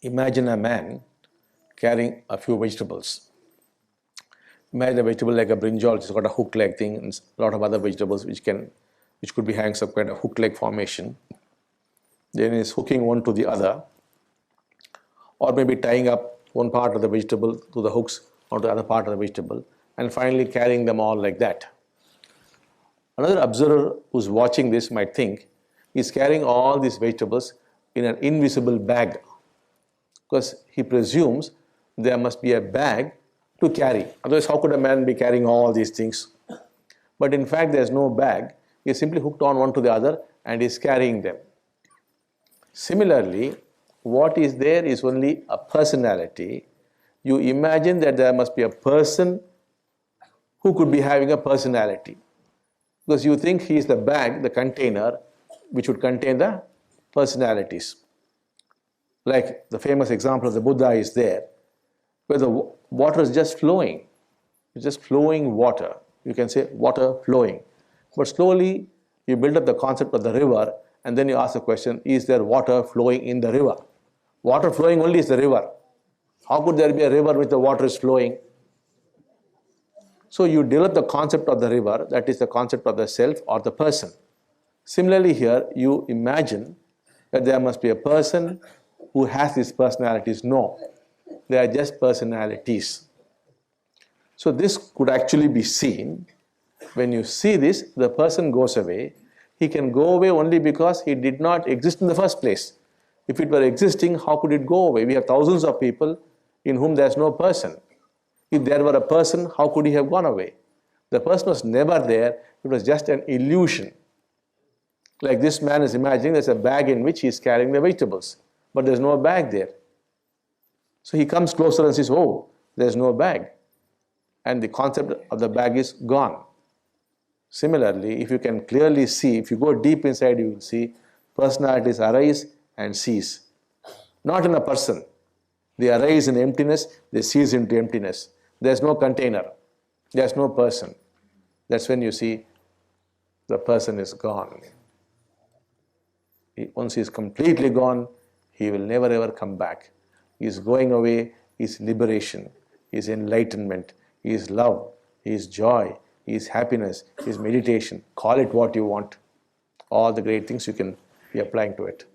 Imagine a man carrying a few vegetables. Imagine a vegetable like a brinjal, which has got a hook-like thing, and a lot of other vegetables which could be having some kind of hook-like formation. Then he's hooking one to the other, or maybe tying up one part of the vegetable to the hooks onto the other part of the vegetable, and finally carrying them all like that. Another observer who's watching this might think he's carrying all these vegetables in an invisible bag, because he presumes there must be a bag to carry. Otherwise, how could a man be carrying all these things? But in fact, there's no bag. He's simply hooked on one to the other and is carrying them. Similarly, what is there is only a personality. You imagine that there must be a person who could be having a personality, because you think he is the bag, the container, which would contain the personalities. Like the famous example of the Buddha is there, where the water is just flowing. It's just flowing water. You can say water flowing. But slowly you build up the concept of the river, and then you ask the question, is there water flowing in the river? Water flowing only is the river. How could there be a river with the water is flowing? So you develop the concept of the river, that is the concept of the self or the person. Similarly here, you imagine that there must be a person who has these personalities. No, they are just personalities. So this could actually be seen. When you see this, the person goes away. He can go away only because he did not exist in the first place. If it were existing, how could it go away? We have thousands of people in whom there is no person. If there were a person, how could he have gone away? The person was never there. It was just an illusion. Like this man is imagining there's a bag in which he is carrying the vegetables, but there's no bag there. So he comes closer and says, oh, there's no bag. And the concept of the bag is gone. Similarly, if you can clearly see, if you go deep inside, you will see personalities arise and cease. Not in a person. They arise in emptiness, they cease into emptiness. There's no container. There's no person. That's when you see the person is gone. Once he is completely gone, he will never ever come back. He is going away, he is liberation, he is enlightenment, he is love, he is joy, he is happiness, he is meditation. Call it what you want. All the great things you can be applying to it.